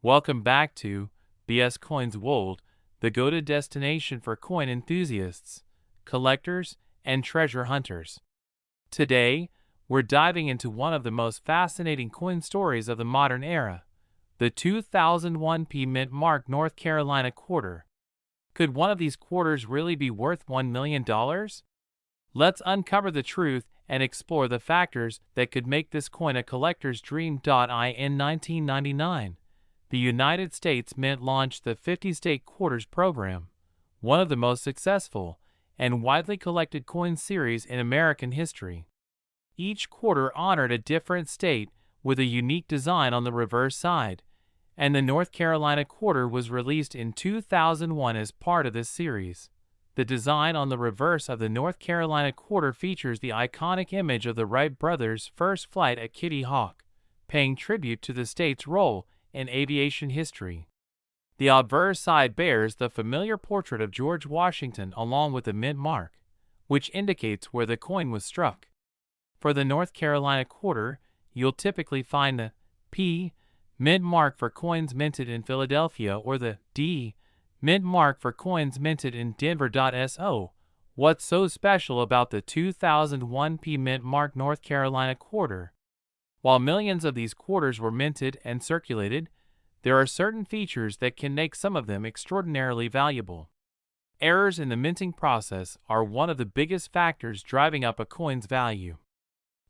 Welcome back to BS Coins World, the go-to destination for coin enthusiasts, collectors, and treasure hunters. Today, we're diving into one of the most fascinating coin stories of the modern era, the 2001 Mint Mark North Carolina quarter. Could one of these quarters really be worth $1 million? Let's uncover the truth and explore the factors that could make this coin a collector's dream. In 1999, the United States Mint launched the 50-state quarters program, one of the most successful and widely collected coin series in American history. Each quarter honored a different state with a unique design on the reverse side, and the North Carolina quarter was released in 2001 as part of this series. The design on the reverse of the North Carolina quarter features the iconic image of the Wright brothers' first flight at Kitty Hawk, paying tribute to the state's role in aviation history. The obverse side bears the familiar portrait of George Washington along with the mint mark, which indicates where the coin was struck. For the North Carolina quarter, you'll typically find the P mint mark for coins minted in Philadelphia or the D mint mark for coins minted in Denver. What's so special about the 2001 Mint Mark North Carolina quarter? While millions of these quarters were minted and circulated, there are certain features that can make some of them extraordinarily valuable. Errors in the minting process are one of the biggest factors driving up a coin's value.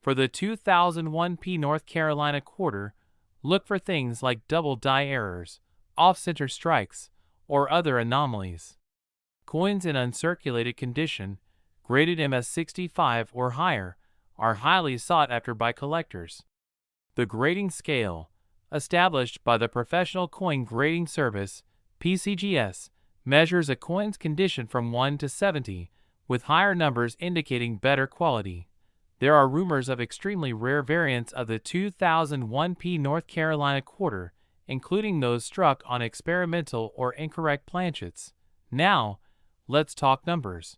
For the 2001 North Carolina quarter, look for things like double die errors, off-center strikes, or other anomalies. Coins in uncirculated condition, graded MS65 or higher, are highly sought after by collectors. The grading scale, established by the Professional Coin Grading Service (PCGS), measures a coin's condition from 1 to 70, with higher numbers indicating better quality. There are rumors of extremely rare variants of the 2001 North Carolina quarter, including those struck on experimental or incorrect planchets. Now, let's talk numbers.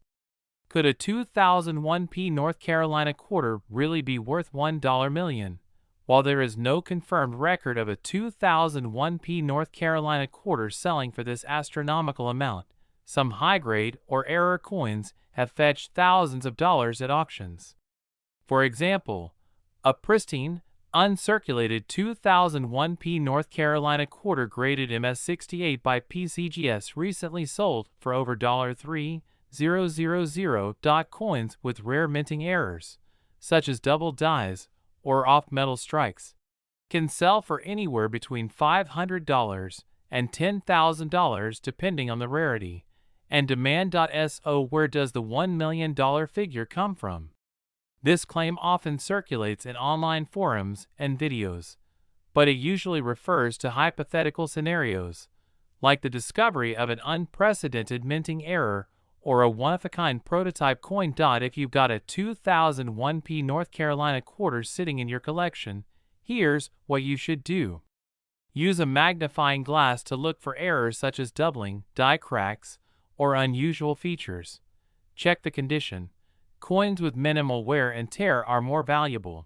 Could a 2001 North Carolina quarter really be worth $1 million? While there is no confirmed record of a 2001 North Carolina quarter selling for this astronomical amount, some high-grade or error coins have fetched thousands of dollars at auctions. For example, a pristine, uncirculated 2001 North Carolina quarter graded MS68 by PCGS recently sold for over $3,000. Coins with rare minting errors, such as double dies or off-metal strikes, can sell for anywhere between $500 and $10,000 depending on the rarity and demand. Where does the $1 million figure come from? This claim often circulates in online forums and videos, but it usually refers to hypothetical scenarios, like the discovery of an unprecedented minting error or a one-of-a-kind prototype coin. If you've got a 2001 North Carolina quarter sitting in your collection, here's what you should do. Use a magnifying glass to look for errors such as doubling, die cracks, or unusual features. Check the condition. Coins with minimal wear and tear are more valuable.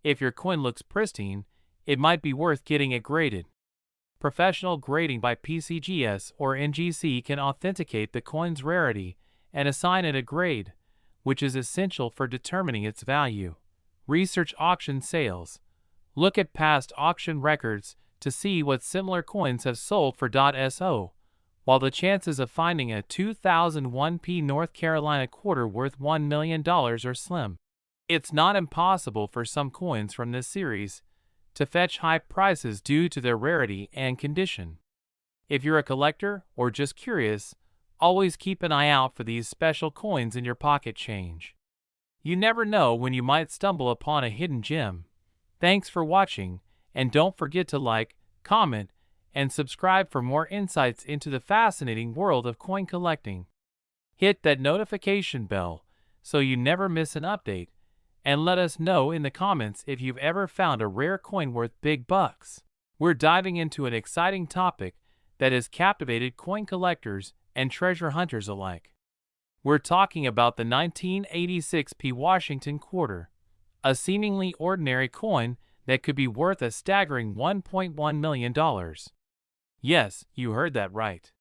If your coin looks pristine, it might be worth getting it graded. Professional grading by PCGS or NGC can authenticate the coin's rarity and assign it a grade, which is essential for determining its value. Research auction sales. Look at past auction records to see what similar coins have sold for. While the chances of finding a 2001 North Carolina quarter worth $1 million are slim, it's not impossible for some coins from this series to fetch high prices due to their rarity and condition. If you're a collector or just curious, always keep an eye out for these special coins in your pocket change. You never know when you might stumble upon a hidden gem. Thanks for watching, and don't forget to like, comment, and subscribe for more insights into the fascinating world of coin collecting. Hit that notification bell so you never miss an update, and let us know in the comments if you've ever found a rare coin worth big bucks. We're diving into an exciting topic that has captivated coin collectors and treasure hunters alike. We're talking about the 1986 Washington quarter, a seemingly ordinary coin that could be worth a staggering $1.1 million. Yes, you heard that right.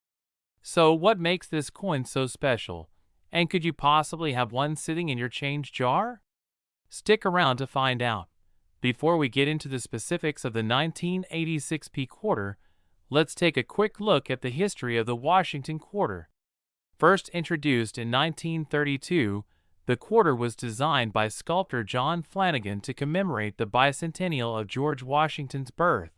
So, what makes this coin so special? And could you possibly have one sitting in your change jar? Stick around to find out. Before we get into the specifics of the 1986 P quarter, let's take a quick look at the history of the Washington quarter. First introduced in 1932, the quarter was designed by sculptor John Flanagan to commemorate the bicentennial of George Washington's birth.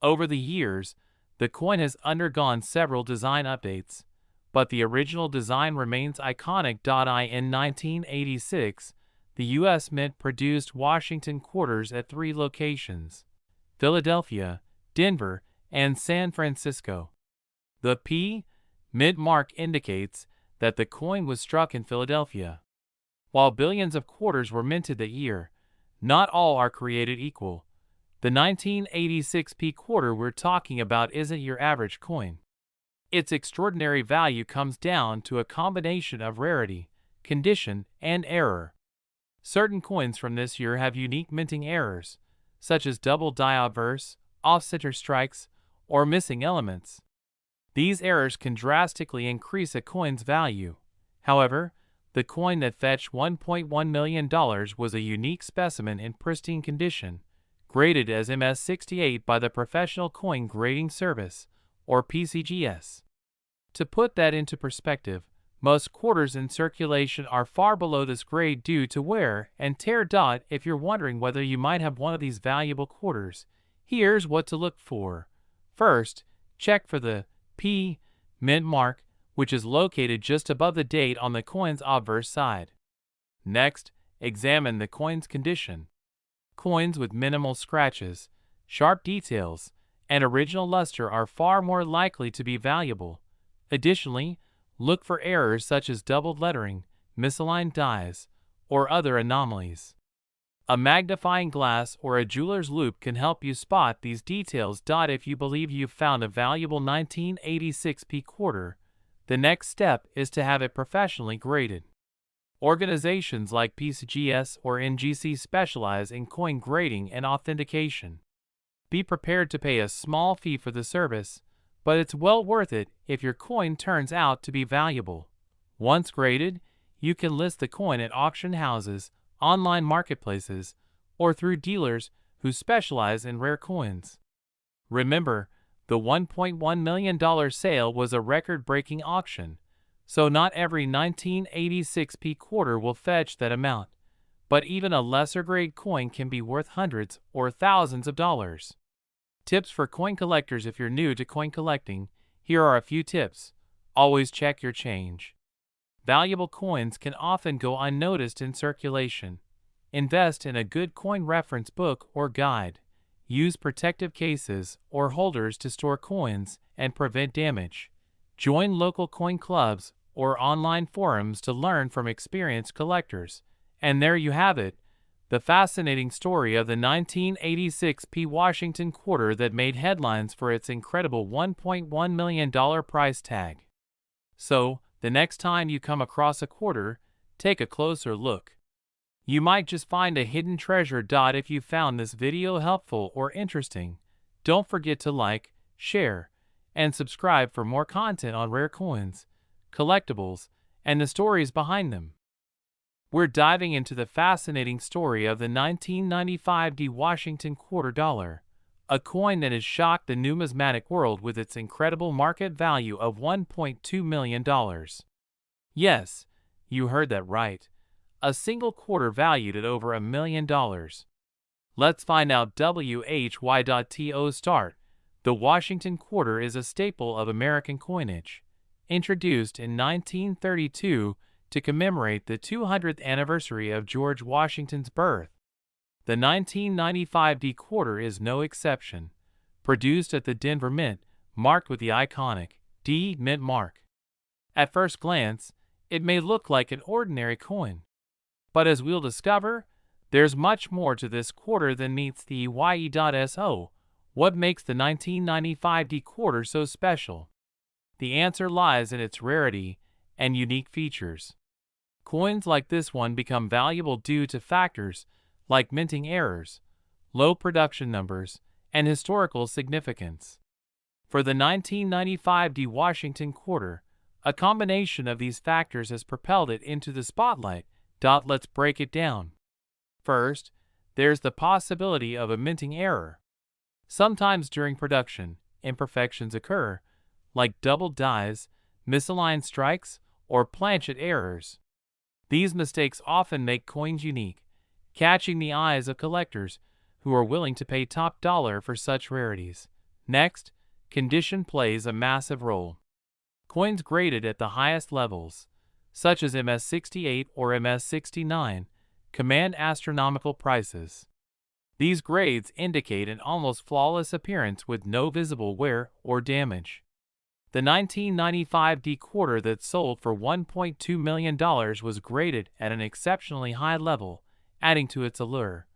Over the years, the coin has undergone several design updates, but the original design remains iconic. In 1986, the U.S. Mint produced Washington quarters at 3 locations: Philadelphia, Denver, and San Francisco. The P. Mint mark indicates that the coin was struck in Philadelphia. While billions of quarters were minted that year, not all are created equal. The 1986 P quarter we're talking about isn't your average coin. Its extraordinary value comes down to a combination of rarity, condition, and error. Certain coins from this year have unique minting errors, such as double die obverse, off-center strikes, or missing elements. These errors can drastically increase a coin's value. However, the coin that fetched $1.1 million was a unique specimen in pristine condition, graded as MS68 by the Professional Coin Grading Service, or PCGS. To put that into perspective, most quarters in circulation are far below this grade due to wear and tear. If you're wondering whether you might have one of these valuable quarters, here's what to look for. First, check for the P. Mint mark, which is located just above the date on the coin's obverse side. Next, examine the coin's condition. Coins with minimal scratches, sharp details, and original luster are far more likely to be valuable. Additionally, look for errors such as doubled lettering, misaligned dies, or other anomalies. A magnifying glass or a jeweler's loupe can help you spot these details. If you believe you've found a valuable 1986 P quarter, the next step is to have it professionally graded. Organizations like PCGS or NGC specialize in coin grading and authentication. Be prepared to pay a small fee for the service, but it's well worth it if your coin turns out to be valuable. Once graded, you can list the coin at auction houses, online marketplaces, or through dealers who specialize in rare coins. Remember, the $1.1 million sale was a record-breaking auction, so not every 1986 P quarter will fetch that amount, but even a lesser-grade coin can be worth hundreds or thousands of dollars. Tips for coin collectors: if you're new to coin collecting, here are a few tips. Always check your change. Valuable coins can often go unnoticed in circulation. Invest in a good coin reference book or guide. Use protective cases or holders to store coins and prevent damage. Join local coin clubs or online forums to learn from experienced collectors. And there you have it, the fascinating story of the 1986 P Washington quarter that made headlines for its incredible $1.1 million price tag. So, the next time you come across a quarter, take a closer look. You might just find a hidden treasure. If you found this video helpful or interesting, don't forget to like, share, and subscribe for more content on rare coins, collectibles, and the stories behind them. We're diving into the fascinating story of the 1995 D Washington quarter dollar, a coin that has shocked the numismatic world with its incredible market value of $1.2 million. Yes, you heard that right. A single quarter valued at over $1 million. Let's find out why.to start. The Washington quarter is a staple of American coinage. Introduced in 1932 to commemorate the 200th anniversary of George Washington's birth, the 1995 D quarter is no exception. Produced at the Denver Mint, marked with the iconic D Mint mark. At first glance, it may look like an ordinary coin. But as we'll discover, there's much more to this quarter than meets the YE.SO. What makes the 1995 D quarter so special? The answer lies in its rarity and unique features. Coins like this one become valuable due to factors like minting errors, low production numbers, and historical significance. For the 1995 D Washington quarter, a combination of these factors has propelled it into the spotlight. Let's break it down. First, there's the possibility of a minting error. Sometimes during production, imperfections occur, like double dies, misaligned strikes, or planchet errors. These mistakes often make coins unique, catching the eyes of collectors who are willing to pay top dollar for such rarities. Next, condition plays a massive role. Coins graded at the highest levels, such as MS-68 or MS-69, command astronomical prices. These grades indicate an almost flawless appearance with no visible wear or damage. The 1995 D quarter that sold for $1.2 million was graded at an exceptionally high level, adding to its allure.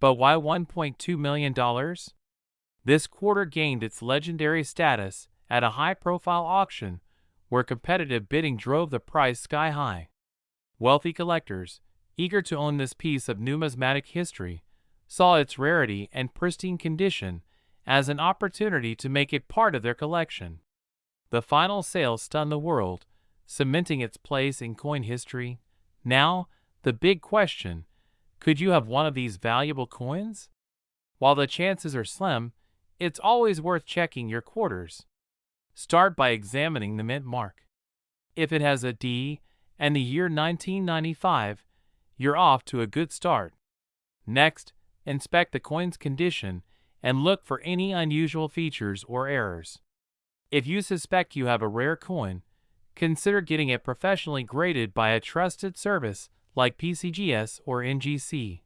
But why $1.2 million? This quarter gained its legendary status at a high-profile auction where competitive bidding drove the price sky high. Wealthy collectors, eager to own this piece of numismatic history, saw its rarity and pristine condition as an opportunity to make it part of their collection. The final sale stunned the world, cementing its place in coin history. Now, the big question: could you have one of these valuable coins? While the chances are slim, it's always worth checking your quarters. Start by examining the mint mark. If it has a D and the year 1995, you're off to a good start. Next, inspect the coin's condition and look for any unusual features or errors. If you suspect you have a rare coin, consider getting it professionally graded by a trusted service like PCGS or NGC.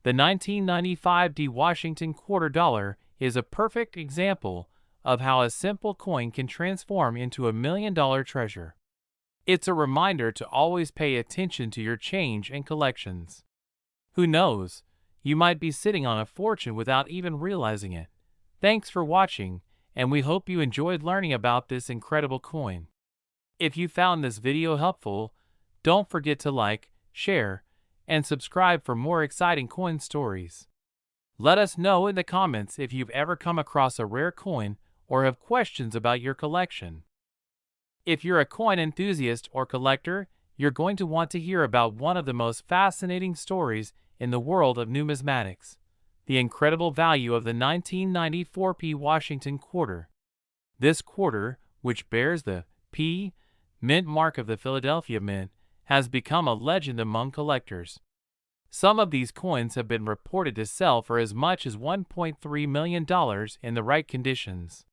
The 1995 D Washington quarter dollar is a perfect example of how a simple coin can transform into a million-dollar treasure. It's a reminder to always pay attention to your change and collections. Who knows, you might be sitting on a fortune without even realizing it. Thanks for watching, and we hope you enjoyed learning about this incredible coin. If you found this video helpful, don't forget to like, share, and subscribe for more exciting coin stories. Let us know in the comments if you've ever come across a rare coin or have questions about your collection. If you're a coin enthusiast or collector, you're going to want to hear about one of the most fascinating stories in the world of numismatics: the incredible value of the 1994 P Washington quarter. This quarter, which bears the P mint mark of the Philadelphia Mint, has become a legend among collectors. Some of these coins have been reported to sell for as much as $1.3 million in the right conditions.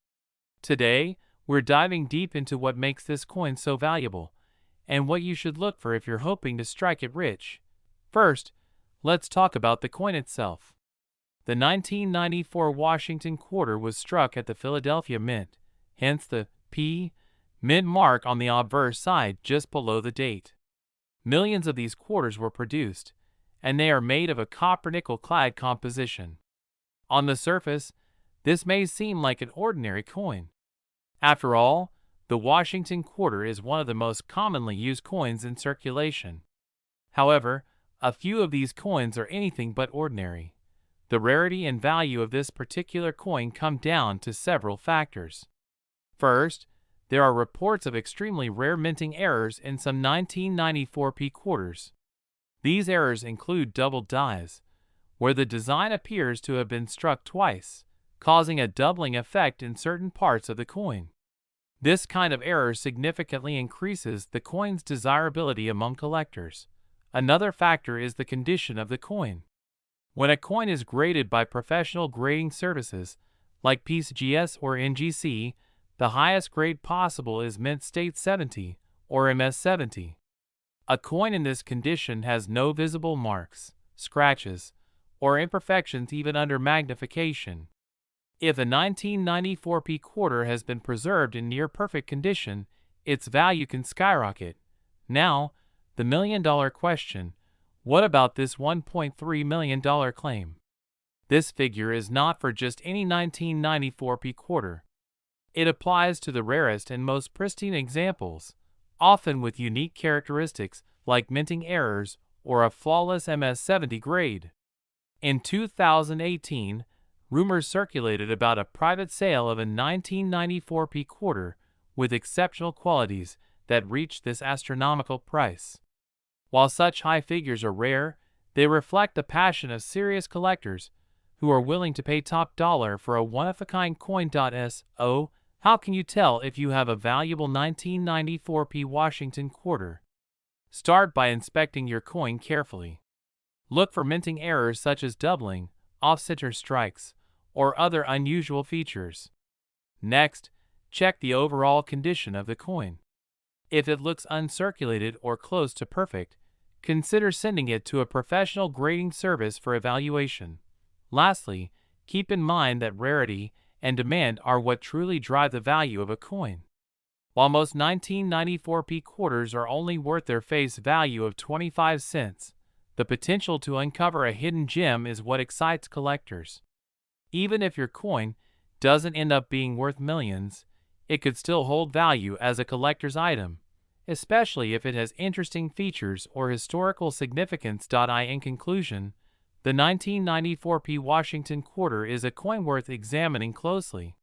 Today, we're diving deep into what makes this coin so valuable, and what you should look for if you're hoping to strike it rich. First, let's talk about the coin itself. The 1994 Washington quarter was struck at the Philadelphia Mint, hence the P mint mark on the obverse side just below the date. Millions of these quarters were produced, and they are made of a copper-nickel clad composition. On the surface, this may seem like an ordinary coin. After all, the Washington quarter is one of the most commonly used coins in circulation. However, a few of these coins are anything but ordinary. The rarity and value of this particular coin come down to several factors. First, there are reports of extremely rare minting errors in some 1994 P quarters. These errors include double dies, where the design appears to have been struck twice, causing a doubling effect in certain parts of the coin. This kind of error significantly increases the coin's desirability among collectors. Another factor is the condition of the coin. When a coin is graded by professional grading services like PCGS or NGC, the highest grade possible is Mint State 70 or MS-70. A coin in this condition has no visible marks, scratches, or imperfections even under magnification. If a 1994 P quarter has been preserved in near-perfect condition, its value can skyrocket. Now, the million-dollar question: what about this $1.3 million claim? This figure is not for just any 1994 P quarter. It applies to the rarest and most pristine examples, often with unique characteristics like minting errors or a flawless MS-70 grade. In 2018, rumors circulated about a private sale of a 1994 P quarter with exceptional qualities that reached this astronomical price. While such high figures are rare, they reflect the passion of serious collectors who are willing to pay top dollar for a one-of-a-kind coin. So, how can you tell if you have a valuable 1994 P Washington quarter? Start by inspecting your coin carefully. Look for minting errors such as doubling, off-center strikes, or other unusual features. Next, check the overall condition of the coin. If it looks uncirculated or close to perfect, consider sending it to a professional grading service for evaluation. Lastly, keep in mind that rarity and demand are what truly drive the value of a coin. While most 1994 P quarters are only worth their face value of 25 cents, the potential to uncover a hidden gem is what excites collectors. Even if your coin doesn't end up being worth millions, it could still hold value as a collector's item, especially if it has interesting features or historical significance. In conclusion, the 1994 P Washington quarter is a coin worth examining closely.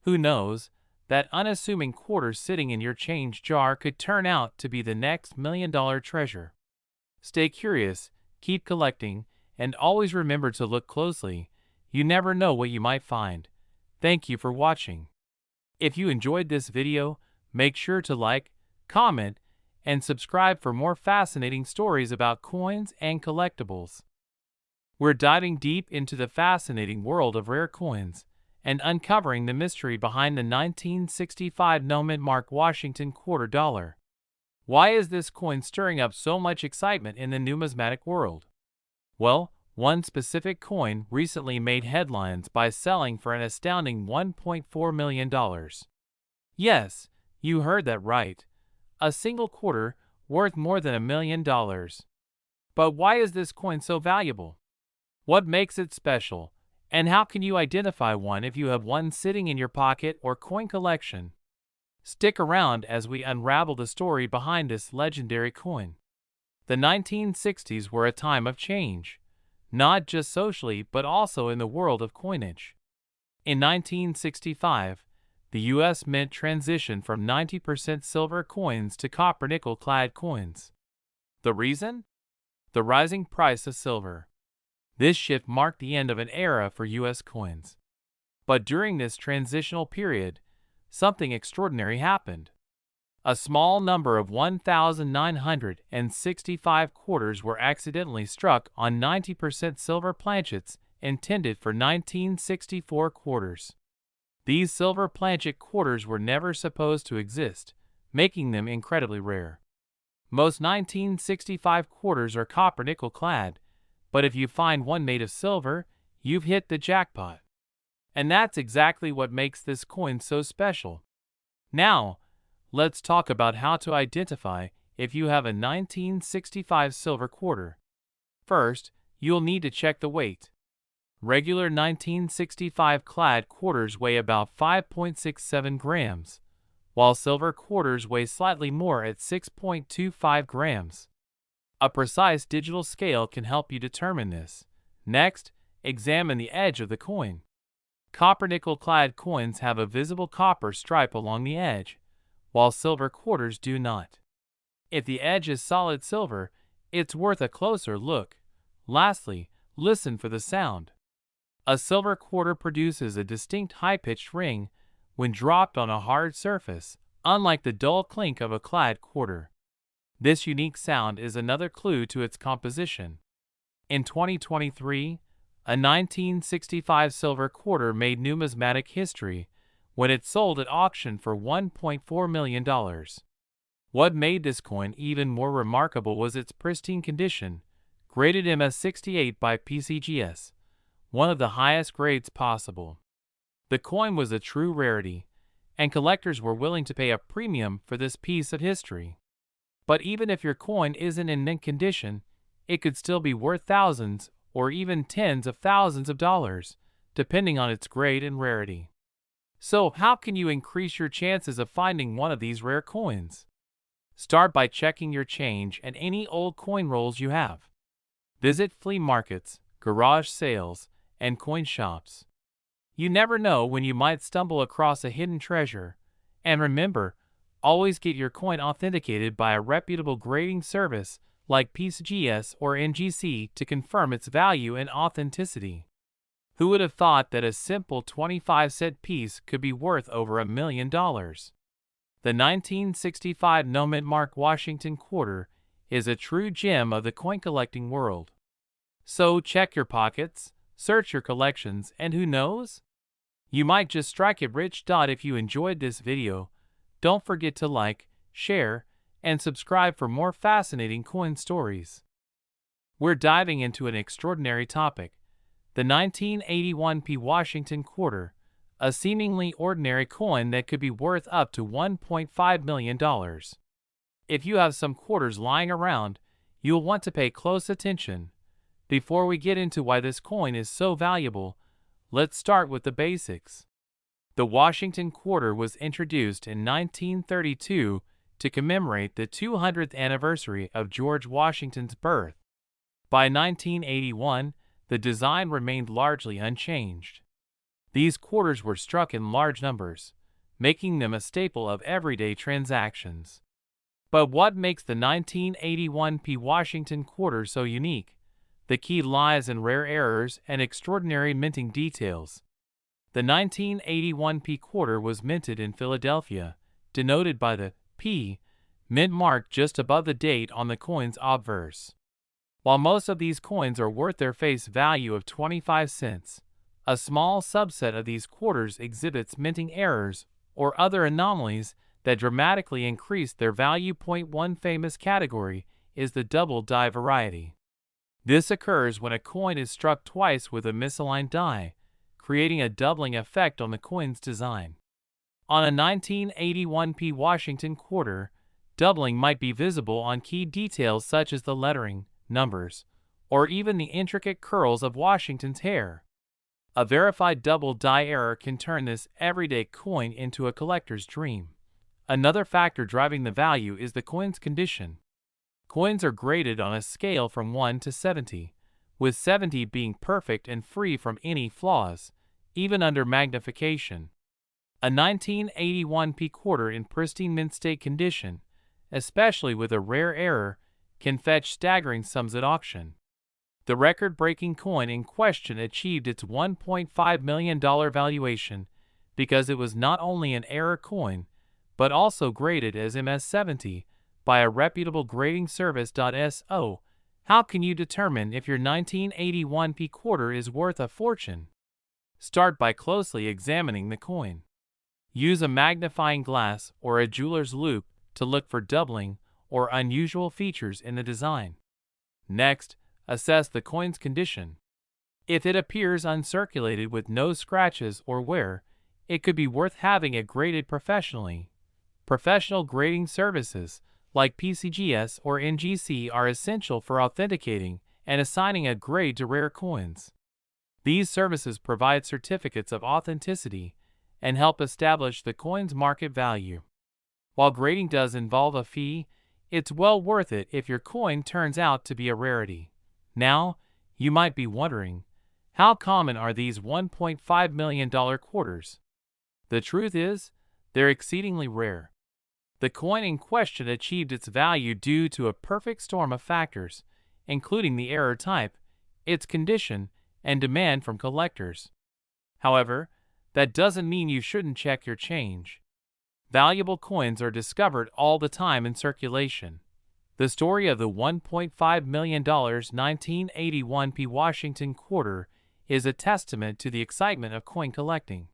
Who knows, that unassuming quarter sitting in your change jar could turn out to be the next million-dollar treasure. Stay curious, keep collecting, and always remember to look closely. You never know what you might find. Thank you for watching. If you enjoyed this video, make sure to like, comment, and subscribe for more fascinating stories about coins and collectibles. We're diving deep into the fascinating world of rare coins and uncovering the mystery behind the 1965 no-mint Washington quarter dollar. Why is this coin stirring up so much excitement in the numismatic world? Well, one specific coin recently made headlines by selling for an astounding $1.4 million. Yes, you heard that right. A single quarter worth more than $1 million. But why is this coin so valuable? What makes it special? And how can you identify one if you have one sitting in your pocket or coin collection? Stick around as we unravel the story behind this legendary coin. The 1960s were a time of change, not just socially but also in the world of coinage. In 1965, the U.S. Mint transitioned from 90% silver coins to copper-nickel-clad coins. The reason? The rising price of silver. This shift marked the end of an era for U.S. coins. But during this transitional period, something extraordinary happened. A small number of 1,965 quarters were accidentally struck on 90% silver planchets intended for 1964 quarters. These silver planchet quarters were never supposed to exist, making them incredibly rare. Most 1965 quarters are copper-nickel clad, but if you find one made of silver, you've hit the jackpot. And that's exactly what makes this coin so special. Now, let's talk about how to identify if you have a 1965 silver quarter. First, you'll need to check the weight. Regular 1965 clad quarters weigh about 5.67 grams, while silver quarters weigh slightly more at 6.25 grams. A precise digital scale can help you determine this. Next, examine the edge of the coin. Copper-nickel-clad coins have a visible copper stripe along the edge, while silver quarters do not. If the edge is solid silver, it's worth a closer look. Lastly, listen for the sound. A silver quarter produces a distinct high-pitched ring when dropped on a hard surface, unlike the dull clink of a clad quarter. This unique sound is another clue to its composition. In 2023, a 1965 silver quarter made numismatic history when it sold at auction for $1.4 million. What made this coin even more remarkable was its pristine condition, graded MS68 by PCGS, one of the highest grades possible. The coin was a true rarity, and collectors were willing to pay a premium for this piece of history. But even if your coin isn't in mint condition, it could still be worth thousands or even tens of thousands of dollars, depending on its grade and rarity. So, how can you increase your chances of finding one of these rare coins? Start by checking your change and any old coin rolls you have. Visit flea markets, garage sales, and coin shops. You never know when you might stumble across a hidden treasure. And remember, always get your coin authenticated by a reputable grading service like PCGS or NGC to confirm its value and authenticity. Who would have thought that a simple 25-cent piece could be worth over $1 million? The 1965 no-mint mark Washington quarter is a true gem of the coin collecting world. So check your pockets, search your collections, and who knows? You might just strike it rich. If you enjoyed this video, don't forget to like, share, and subscribe for more fascinating coin stories. We're diving into an extraordinary topic, the 1981 Washington quarter, a seemingly ordinary coin that could be worth up to $1.5 million. If you have some quarters lying around, you'll want to pay close attention. Before we get into why this coin is so valuable, let's start with the basics. The Washington quarter was introduced in 1932 to commemorate the 200th anniversary of George Washington's birth. By 1981, the design remained largely unchanged. These quarters were struck in large numbers, making them a staple of everyday transactions. But what makes the 1981 Washington quarter so unique? The key lies in rare errors and extraordinary minting details. The 1981 quarter was minted in Philadelphia, denoted by the P mint mark just above the date on the coin's obverse. While most of these coins are worth their face value of 25 cents, a small subset of these quarters exhibits minting errors or other anomalies that dramatically increase their value. One famous category is the double die variety. This occurs when a coin is struck twice with a misaligned die, creating a doubling effect on the coin's design. On a 1981 Washington quarter, doubling might be visible on key details such as the lettering, numbers, or even the intricate curls of Washington's hair. A verified double die error can turn this everyday coin into a collector's dream. Another factor driving the value is the coin's condition. Coins are graded on a scale from 1 to 70, with 70 being perfect and free from any flaws, even under magnification. A 1981 quarter in pristine mint state condition, especially with a rare error, can fetch staggering sums at auction. The record-breaking coin in question achieved its $1.5 million valuation because it was not only an error coin, but also graded as MS-70 by a reputable grading service. So, how can you determine if your 1981 quarter is worth a fortune? Start by closely examining the coin. Use a magnifying glass or a jeweler's loupe to look for doubling or unusual features in the design. Next, assess the coin's condition. If it appears uncirculated with no scratches or wear, it could be worth having it graded professionally. Professional grading services like PCGS or NGC are essential for authenticating and assigning a grade to rare coins. These services provide certificates of authenticity and help establish the coin's market value. While grading does involve a fee, it's well worth it if your coin turns out to be a rarity. Now, you might be wondering, how common are these $1.5 million quarters? The truth is, they're exceedingly rare. The coin in question achieved its value due to a perfect storm of factors, including the error type, its condition, and demand from collectors. However, that doesn't mean you shouldn't check your change. Valuable coins are discovered all the time in circulation. The story of the $1.5 million 1981 Washington quarter is a testament to the excitement of coin collecting.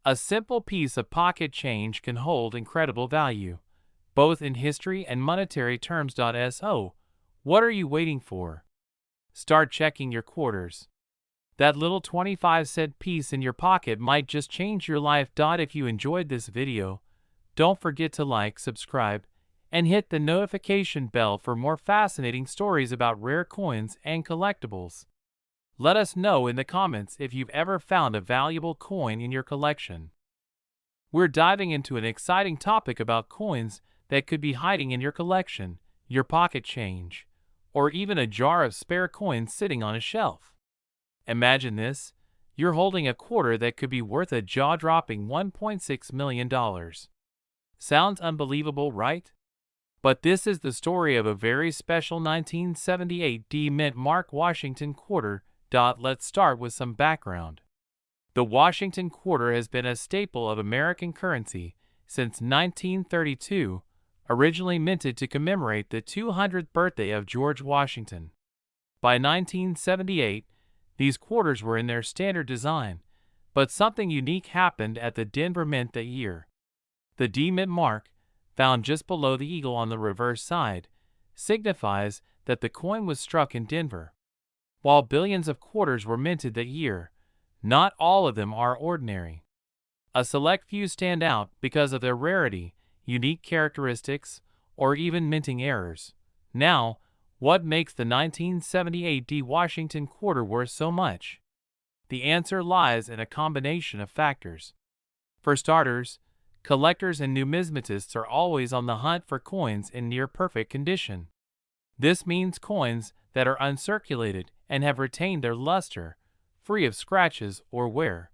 A simple piece of pocket change can hold incredible value, both in history and monetary terms. So, what are you waiting for? Start checking your quarters. That little 25-cent piece in your pocket might just change your life. If you enjoyed this video, don't forget to like, subscribe, and hit the notification bell for more fascinating stories about rare coins and collectibles. Let us know in the comments if you've ever found a valuable coin in your collection. We're diving into an exciting topic about coins that could be hiding in your collection, your pocket change, or even a jar of spare coins sitting on a shelf. Imagine this: you're holding a quarter that could be worth a jaw-dropping $1.6 million. Sounds unbelievable, right? But this is the story of a very special 1978 D Mint Mark Washington quarter. Let's start with some background. The Washington quarter has been a staple of American currency since 1932, originally minted to commemorate the 200th birthday of George Washington. By 1978, these quarters were in their standard design, but something unique happened at the Denver Mint that year. The D Mint mark, found just below the eagle on the reverse side, signifies that the coin was struck in Denver. While billions of quarters were minted that year, not all of them are ordinary. A select few stand out because of their rarity, unique characteristics, or even minting errors. Now, what makes the 1978 D Washington quarter worth so much? The answer lies in a combination of factors. For starters, collectors and numismatists are always on the hunt for coins in near-perfect condition. This means coins that are uncirculated and have retained their luster, free of scratches or wear.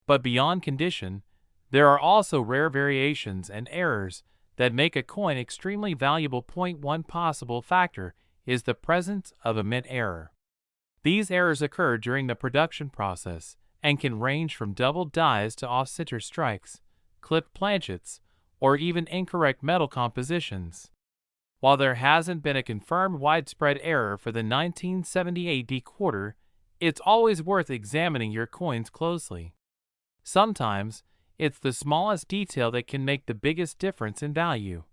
But beyond condition, there are also rare variations and errors that make a coin extremely valuable. One possible factor is the presence of a mint error. These errors occur during the production process and can range from double dies to off-center strikes, clipped planchets, or even incorrect metal compositions. While there hasn't been a confirmed widespread error for the 1978 D quarter, it's always worth examining your coins closely. Sometimes, it's the smallest detail that can make the biggest difference in value.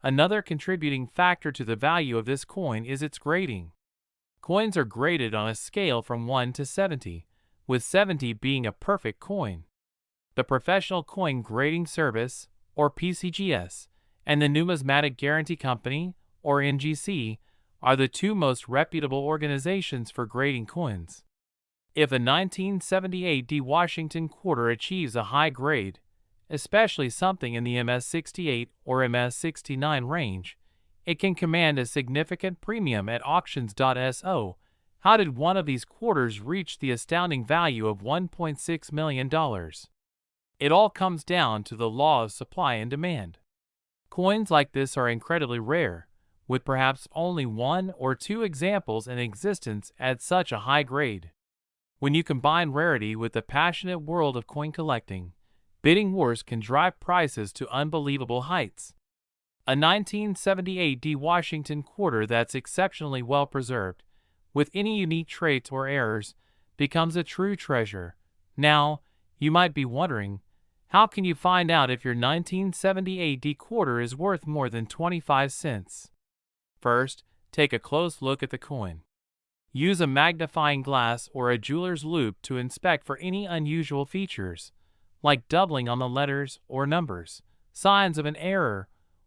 Another contributing factor to the value of this coin is its grading. Coins are graded on a scale from 1 to 70, with 70 being a perfect coin. The Professional Coin Grading Service, or PCGS, and the Numismatic Guarantee Company, or NGC, are the two most reputable organizations for grading coins. If a 1978 D Washington quarter achieves a high grade, especially something in the MS68 or MS69 range, it can command a significant premium at auctions.so. How did one of these quarters reach the astounding value of $1.6 million? It all comes down to the law of supply and demand. Coins like this are incredibly rare, with perhaps only one or two examples in existence at such a high grade. When you combine rarity with the passionate world of coin collecting, bidding wars can drive prices to unbelievable heights. A 1978 D Washington quarter that's exceptionally well preserved, with any unique traits or errors, becomes a true treasure. Now, you might be wondering, how can you find out if your 1978 D quarter is worth more than 25 cents? First, take a close look at the coin. Use a magnifying glass or a jeweler's loupe to inspect for any unusual features, like doubling on the letters or numbers, signs of an error,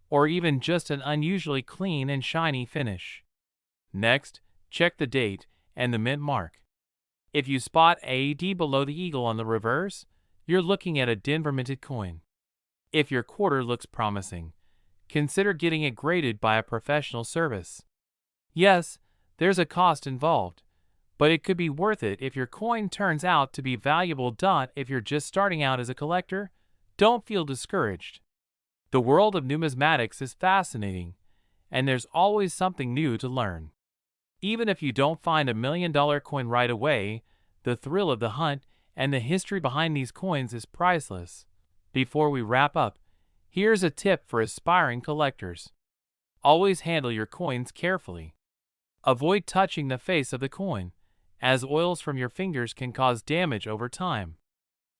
or even just an unusually clean and shiny finish. Next, check the date and the mint mark. If you spot AD below the eagle on the reverse, you're looking at a Denver minted coin. If your quarter looks promising, consider getting it graded by a professional service. Yes, there's a cost involved, but it could be worth it if your coin turns out to be valuable. If you're just starting out as a collector, don't feel discouraged. The world of numismatics is fascinating, and there's always something new to learn. Even if you don't find $1 million coin right away, the thrill of the hunt and the history behind these coins is priceless. Before we wrap up, here's a tip for aspiring collectors. Always handle your coins carefully. Avoid touching the face of the coin, as oils from your fingers can cause damage over time.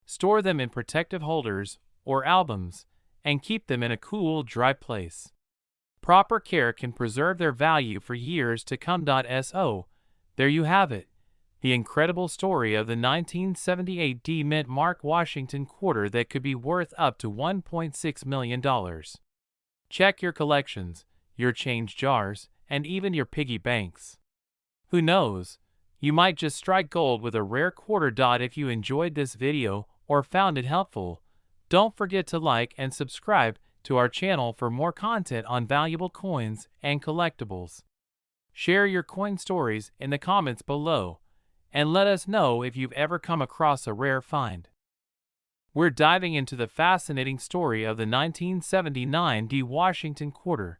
Store them in protective holders or albums, and keep them in a cool, dry place. Proper care can preserve their value for years to come. So, there you have it, the incredible story of the 1978 D Mint Mark Washington quarter that could be worth up to $1.6 million. Check your collections, your change jars, and even your piggy banks. Who knows, you might just strike gold with a rare quarter. If you enjoyed this video or found it helpful, don't forget to like and subscribe to our channel for more content on valuable coins and collectibles. Share your coin stories in the comments below, and let us know if you've ever come across a rare find. We're diving into the fascinating story of the 1979 D Washington quarter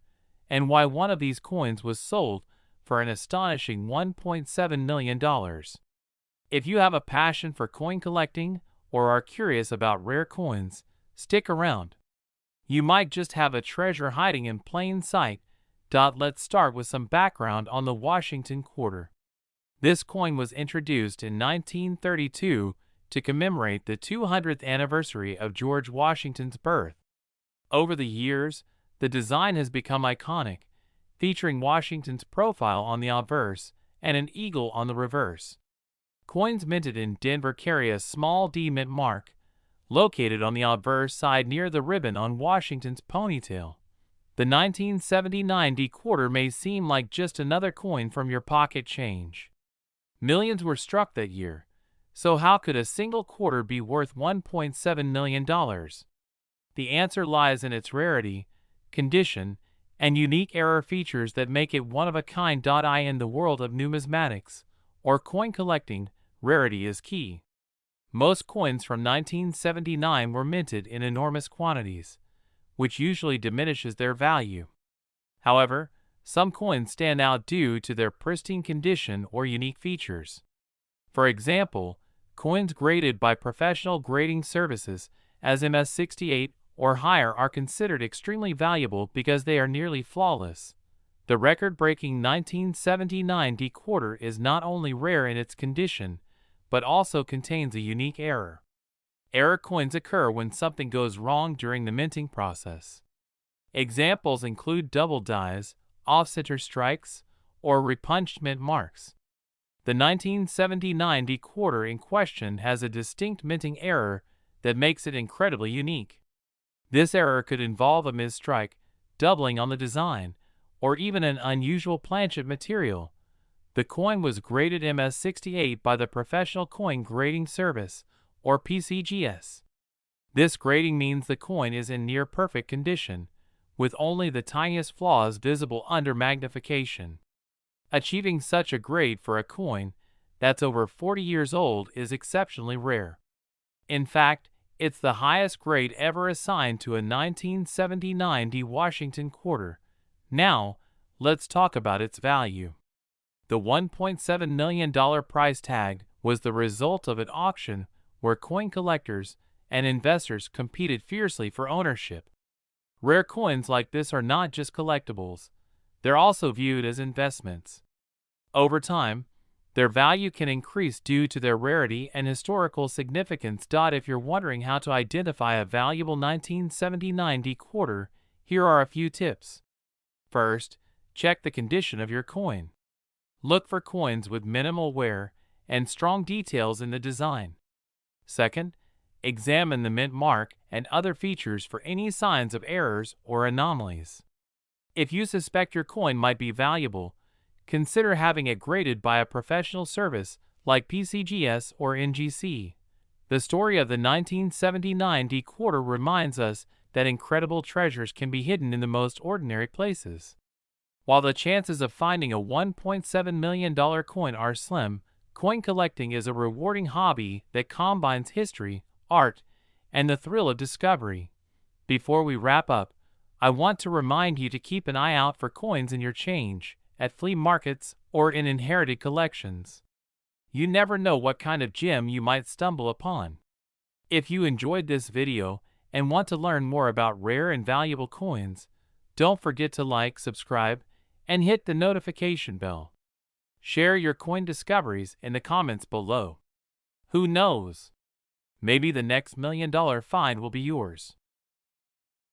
and why one of these coins was sold for an astonishing $1.7 million. If you have a passion for coin collecting or are curious about rare coins, stick around. You might just have a treasure hiding in plain sight. Let's start with some background on the Washington quarter. This coin was introduced in 1932 to commemorate the 200th anniversary of George Washington's birth. Over the years, the design has become iconic, featuring Washington's profile on the obverse and an eagle on the reverse. Coins minted in Denver carry a small D mint mark, located on the obverse side near the ribbon on Washington's ponytail. The 1979 D quarter may seem like just another coin from your pocket change. Millions were struck that year, so how could a single quarter be worth $1.7 million? The answer lies in its rarity, condition, and unique error features that make it one of a kind. In the world of numismatics, or coin collecting, rarity is key. Most coins from 1979 were minted in enormous quantities, which usually diminishes their value. However, some coins stand out due to their pristine condition or unique features. For example, coins graded by professional grading services as MS-68 or higher are considered extremely valuable because they are nearly flawless. The record-breaking 1979 D quarter is not only rare in its condition, but also contains a unique error. Error coins occur when something goes wrong during the minting process. Examples include double dies, off-center strikes, or repunched mint marks. The 1979 D quarter in question has a distinct minting error that makes it incredibly unique. This error could involve a misstrike, doubling on the design, or even an unusual planchet material. The coin was graded MS-68 by the Professional Coin Grading Service, or PCGS. This grading means the coin is in near-perfect condition, with only the tiniest flaws visible under magnification. Achieving such a grade for a coin that's over 40 years old is exceptionally rare. In fact, it's the highest grade ever assigned to a 1979 D Washington quarter. Now, let's talk about its value. The $1.7 million price tag was the result of an auction where coin collectors and investors competed fiercely for ownership. Rare coins like this are not just collectibles, they're also viewed as investments. Over time, their value can increase due to their rarity and historical significance. If you're wondering how to identify a valuable 1979 D quarter, here are a few tips. First, check the condition of your coin. Look for coins with minimal wear and strong details in the design. Second, examine the mint mark and other features for any signs of errors or anomalies. If you suspect your coin might be valuable, consider having it graded by a professional service like PCGS or NGC. The story of the 1979 D quarter reminds us that incredible treasures can be hidden in the most ordinary places. While the chances of finding a $1.7 million coin are slim, coin collecting is a rewarding hobby that combines history, art, and the thrill of discovery. Before we wrap up, I want to remind you to keep an eye out for coins in your change, at flea markets, or in inherited collections. You never know what kind of gem you might stumble upon. If you enjoyed this video and want to learn more about rare and valuable coins, don't forget to like, subscribe, and hit the notification bell. Share your coin discoveries in the comments below. Who knows? Maybe the next $1 million find will be yours.